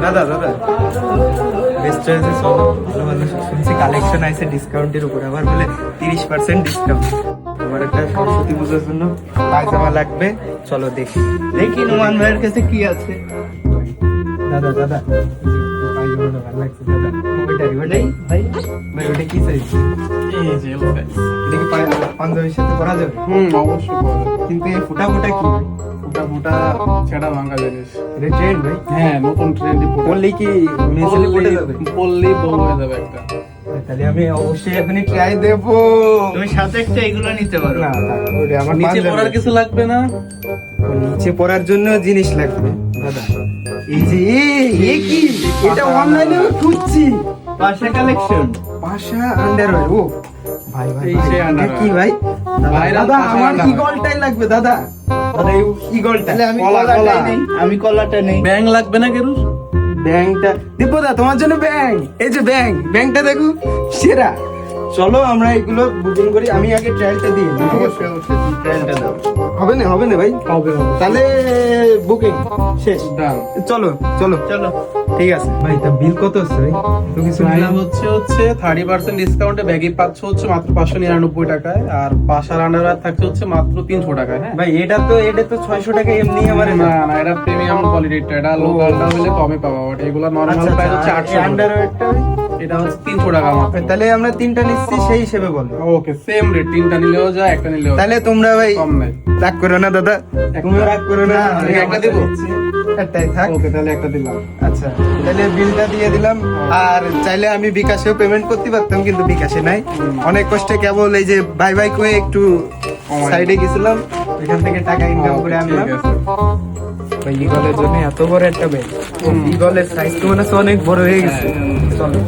দাদা দাদা বেস্ট চয়েসে চলো, ভালো ভালো শুনছি কালেকশন আছে ডিসকাউন্টের উপর, আবার বলে 30% ডিসকাউন্ট। আমার একটা সরস্বতী পুজোর জন্য পায়জামা লাগবে, চলো দেখি দেখি নোমান ভাইয়ের কাছে কি আছে। দাদা দাদা পায়জামাটা ভালো লাগছে দাদা, ওটাই ভাই ভাই ওটা কি সাইজ? এটা কি পাঞ্জাবির সাথে পরা যাবে? অবশ্যই পাওয়া যাবে। কিন্তু এই ফুটা ফুটা কি ভাই? ফুটা ছেঁড়া ভাঙা জিনিস। এটা ট্রেন্ড ভাই, হ্যাঁ, নতুন ট্রেন্ডি বললে কি মেসেলে পড়ে যাবে? পড়লেই বল হয়ে যাবে একটা। তাহলে আমি অবশ্যই এখনই ট্রাই দেবো। তুমি সাথে একটা এগুলো নিতে পারো। না ওটা আমার নিচে পাঞ্জাবি। পড়ার কিছু লাগবে না? নিচে পড়ার জন্য জিনিস লাগবে দাদা। এই যে এ কি, এটা অনলাইনে খুঁজছি, পাশা কালেকশন, পাশা আন্ডারওয়্যার। ও ভাই ভাই এই সেই এটা underwear। কি ভাই? Viral দাদা পাশা আমার underwear। ইগলটাই লাগবে দাদা। দাদা এই ইগলটা। আমি কলা, কলাটাই কলা। নেই, আমি কলাটা নেই। ব্যাং লাগবে না কেরু? ব্যাংকটা দীপদা তোমার জন্য ব্যাংক, এই যে ব্যাংকটা দেখো সেরা। চলো আমরা এগুলো বুকিং করি, আমি আগে ট্রায়ালটা দিই। অবশ্যই অবশ্যই ট্রায়ালটা দাও। হবে না ভাই, হবে তাহলে বুকিং শেষ। ডান। চলো চলো চলো, ঠিক আছে ভাই। তা বিল কত হচ্ছে ভাই? তো কিছু প্রাইস নিলাম। হচ্ছে 30% ডিসকাউন্টে ব্যাগি পাচ্ছ হচ্ছে মাত্র 599 টাকায়, আর পাশার আন্ডারওয়্যার থাকছে হচ্ছে মাত্র 300 টাকায়। হ্যাঁ ভাই এটা তো 600 টাকা এমনি আমার। না না, এটা প্রিমিয়াম কোয়ালিটিটা, এটা লোকালটা হলে কমে পাবা, বাট এগুলা নরমাল প্রাইস হচ্ছে 800 টাকা। আন্ডারওয়্যারটা এটা হচ্ছে 300 টাকা মাত্র। তাহলে আমরা তিনটা নিচ্ছি সেই হিসেবে বলো। ওকে, সেম রেট, তিনটা নিলেও যায়, একটা নিলেও যায়। তাহলে তোমরা ভাই কম নাই। রাগ করো না দাদা, তুমি রাগ করো না, আমি একটা দিব? একটাই থাক। ওকে, তাহলে একটা দিলাম। আচ্ছা তাহলে বিলটা দিয়ে দিলাম। আর চাইলে আমি বিকাশেও পেমেন্ট করতে পারতাম, কিন্তু বিকাশে নাই। অনেক কষ্টে কেবল এই যে বাই বাই করে একটু সাইডে গেছিলাম, ওইখান থেকে টাকা ইনকাম করে আনলাম। ঠিক আছে। ভাই ইগলের জন্য এত বড় একটা ব্যাগ, ইগলের সাইজ তো মনে হচ্ছে অনেক বড় হয়ে গেছে। চলো